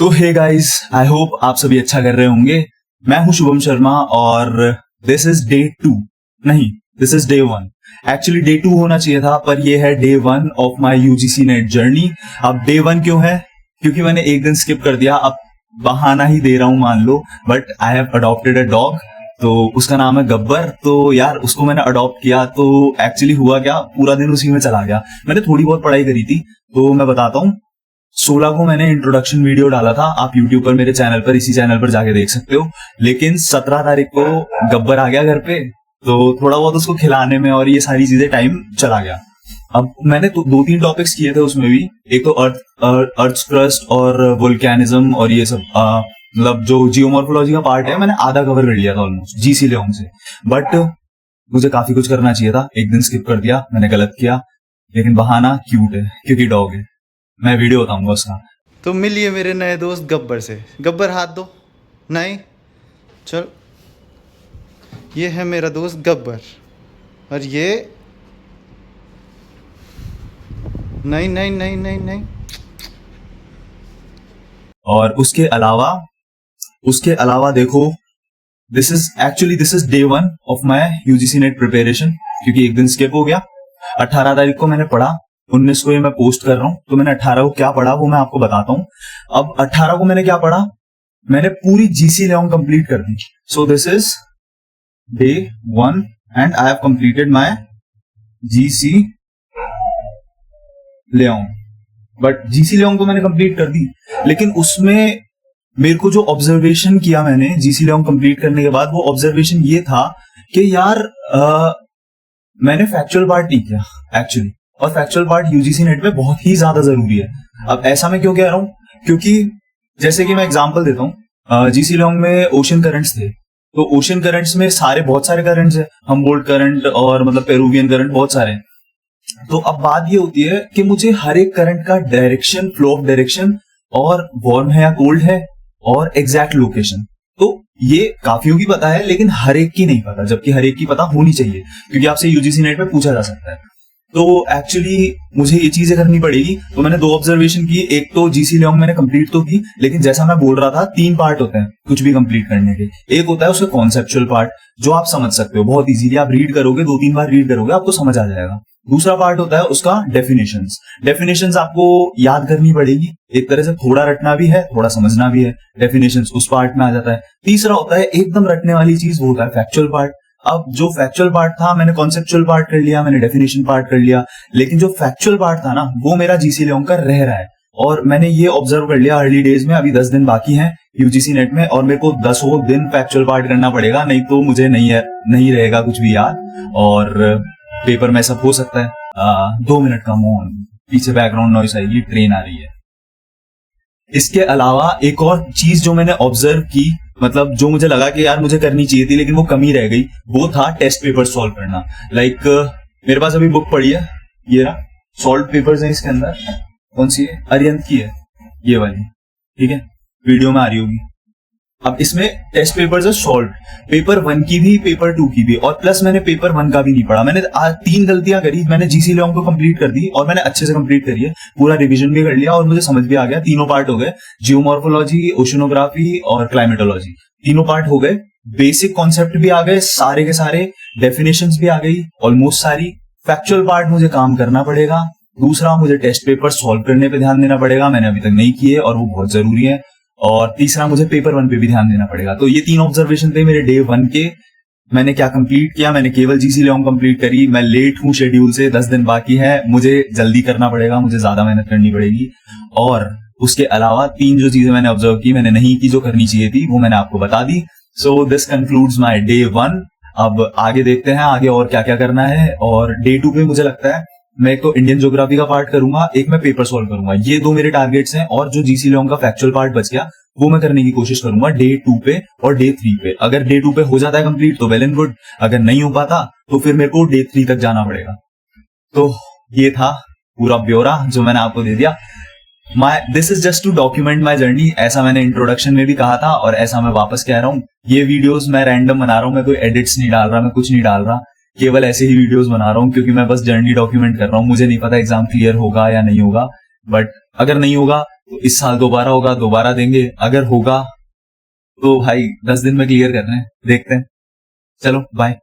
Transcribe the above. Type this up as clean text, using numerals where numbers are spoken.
तो hey guys, I hope आप सभी अच्छा कर रहे होंगे। मैं हूं शुभम शर्मा और दिस इज डे 2, नहीं this is day 1। Actually day 2 होना चाहिए था, पर ये है day 1 of my UGC net journey. अब डे 1 क्यों है? क्योंकि मैंने एक दिन स्किप कर दिया। अब बहाना ही दे रहा हूं मान लो, but I have adopted a dog, तो उसका नाम है गब्बर। तो यार उसको मैंने अडॉप्ट किया, तो एक्चुअली हुआ क्या, पूरा दिन उसी में चला गया। मैंने थोड़ी बहुत पढ़ाई करी थी, तो मैं बताता हूँ। 16 को मैंने इंट्रोडक्शन वीडियो डाला था, आप यूट्यूब पर मेरे चैनल पर, इसी चैनल पर जाके देख सकते हो। लेकिन 17 तारीख को गब्बर आ गया घर पे, तो थोड़ा बहुत उसको खिलाने में और ये सारी चीजें टाइम चला गया। अब मैंने तो 2-3 टॉपिक्स किए थे उसमें भी। एक तो अर्थ क्रस्ट और वोल्केनिज्म और ये सब, मतलब जो जियोमॉर्फोलॉजी का पार्ट है, मैंने आधा कवर कर लिया था ऑलमोस्ट जीसी लेओन से। बट मुझे काफी कुछ करना चाहिए था, एक दिन स्किप कर दिया, मैंने गलत किया। लेकिन बहाना क्यूट है क्योंकि डॉग है, मैं वीडियो बताऊंगा उसका। तो मिलिए मेरे नए दोस्त गब्बर से। गब्बर हाथ दो। नहीं, चल, ये है मेरा दोस्त गब्बर, और ये नहीं नहीं नहीं नहीं नहीं। और उसके अलावा देखो, this is day 1 of my UGC net preparation, क्योंकि एक दिन स्किप हो गया। 18 तारीख को मैंने पढ़ा, 19 को ये मैं पोस्ट कर रहा हूं, तो मैंने 18 को क्या पढ़ा वो मैं आपको बताता हूं। अब 18 को मैंने क्या पढ़ा, मैंने पूरी जीसी लेओन कंप्लीट कर दी। So this is day 1 and I have completed my GC Leong. But GC Leong को मैंने कंप्लीट कर दी, लेकिन उसमें मेरे को जो ऑब्जर्वेशन किया मैंने जीसी लेओन कंप्लीट करने के बाद, वो ऑब्जर्वेशन ये था कि यार मैंने फैक्चुअल पार्ट नहीं किया एक्चुअली, और फैक्चुअल पार्ट यूजीसी नेट में बहुत ही ज्यादा जरूरी है। अब ऐसा मैं क्यों कह रहा हूं, क्योंकि जैसे कि मैं एग्जांपल देता हूं, जीसी लेओन में ओशन करंट्स थे, तो ओशन करंट्स में बहुत सारे करंट्स है, हम्बोल्ट करंट और मतलब पेरुवियन करंट, बहुत सारे हैं। तो अब बात ये होती है कि मुझे हर एक करंट का डायरेक्शन, फ्लो ऑफ डायरेक्शन, और वार्म है या कोल्ड है, और एग्जैक्ट लोकेशन, तो ये काफियों की पता है, लेकिन हर एक की नहीं पता, जबकि हर एक की पता होनी चाहिए, क्योंकि आपसे यूजीसी नेट में पूछा जा सकता है। तो एक्चुअली मुझे ये चीजें करनी पड़ेगी। तो मैंने 2 ऑब्जर्वेशन की। एक तो जीसी लेओन मैंने कंप्लीट तो की, लेकिन जैसा मैं बोल रहा था, 3 पार्ट होते हैं कुछ भी कंप्लीट करने के। एक होता है उसका कॉन्सेप्चुअल पार्ट, जो आप समझ सकते हो बहुत इजीली, आप रीड करोगे, 2-3 बार रीड करोगे, आपको समझ आ जाएगा। दूसरा पार्ट होता है उसका डेफिनेशंस आपको याद करनी पड़ेगी, एक तरह से थोड़ा रटना भी है, थोड़ा समझना भी है। डेफिनेशंस उस पार्ट में आ जाता है। तीसरा होता है एकदम रटने वाली चीज, वो होता है फैक्चुअल पार्ट। अब जो फैक्चुअल पार्ट था, मैंने कॉन्सेप्चुअल पार्ट कर लिया, मैंने डेफिनेशन पार्ट कर लिया, लेकिन जो फैक्चुअल पार्ट था ना, वो मेरा जीसी लेओन का रह रहा है। और मैंने ये ऑब्जर्व कर लिया अर्ली डेज में, अभी 10 दिन बाकी हैं यूजीसी नेट में, और मेरे को 10 दिन फैक्चुअल पार्ट करना पड़ेगा, नहीं तो मुझे नहीं रहेगा कुछ भी याद, और पेपर में सब हो सकता है। 2 मिनट का मौन, पीछे बैकग्राउंड नॉइस आएगी, ट्रेन आ रही है। इसके अलावा एक और चीज जो मैंने ऑब्जर्व की, मतलब जो मुझे लगा कि यार मुझे करनी चाहिए थी लेकिन वो कमी रह गई, वो था टेस्ट पेपर सॉल्व करना। लाइक मेरे पास अभी बुक पड़ी है, ये रहा, सॉल्व पेपर्स है इसके अंदर। कौन सी है? अरिहंत की है ये वाली, ठीक है, वीडियो में आ रही होगी। अब इसमें टेस्ट पेपर्स है सॉल्व, पेपर 1 की भी, पेपर 2 की भी, और प्लस मैंने पेपर 1 का भी नहीं पढ़ा। मैंने आज 3 गलतियां करी। मैंने जीसी लेओन को कंप्लीट कर दी, और मैंने अच्छे से कंप्लीट करी है, पूरा रिवीजन भी कर लिया, और मुझे समझ भी आ गया। तीनों पार्ट हो गए, जियोमॉर्फोलॉजी, ओशनोग्राफी और क्लाइमेटोलॉजी, तीनों पार्ट हो गए। बेसिक कॉन्सेप्ट भी आ गए सारे के सारे, डेफिनेशंस भी आ गई ऑलमोस्ट सारी। फैक्चुअल पार्ट मुझे काम करना पड़ेगा। दूसरा, मुझे टेस्ट पेपर सॉल्व करने पे ध्यान देना पड़ेगा, मैंने अभी तक नहीं किए और वो बहुत जरूरी है। और तीसरा, मुझे पेपर 1 पे भी ध्यान देना पड़ेगा। तो ये 3 ऑब्जर्वेशन थे मेरे डे 1 के। मैंने क्या कंप्लीट किया, मैंने केवल जीसी लेओन कंप्लीट करी। मैं लेट हूं शेड्यूल से, 10 दिन बाकी है, मुझे जल्दी करना पड़ेगा, मुझे ज्यादा मेहनत करनी पड़ेगी। और उसके अलावा 3 जो चीजें मैंने ऑब्जर्व की, मैंने नहीं की, जो करनी चाहिए थी, वो मैंने आपको बता दी। So this concludes my day 1। अब आगे देखते हैं आगे और क्या क्या करना है। और डे 2 पे मुझे लगता है मैं एक तो इंडियन ज्योग्राफी का पार्ट करूंगा, एक मैं पेपर सॉल्व करूंगा। ये 2 मेरे टारगेट्स हैं, और जो जीसी लेओन का फैक्चुअल पार्ट बच गया वो मैं करने की कोशिश करूंगा डे 2 पे और डे 3 पे। अगर डे 2 पे हो जाता है कंप्लीट तो वेल एंड गुड, अगर नहीं हो पाता तो फिर मेरे को डे 3 तक जाना पड़ेगा। तो ये था पूरा ब्यौरा जो मैंने आपको दे दिया। This is just to document my journey, ऐसा मैंने इंट्रोडक्शन में भी कहा था, और ऐसा मैं वापस कह रहा हूँ। ये वीडियोस मैं रैंडम बना रहा हूँ, मैं कोई एडिट्स नहीं डाल रहा, मैं कुछ नहीं डाल रहा, केवल ऐसे ही वीडियोस बना रहा हूँ, क्योंकि मैं बस जर्नी डॉक्यूमेंट कर रहा हूँ। मुझे नहीं पता एग्जाम क्लियर होगा या नहीं होगा, बट अगर नहीं होगा तो इस साल दोबारा होगा, दोबारा देंगे। अगर होगा तो भाई 10 दिन में क्लियर करना है, देखते हैं। चलो बाय।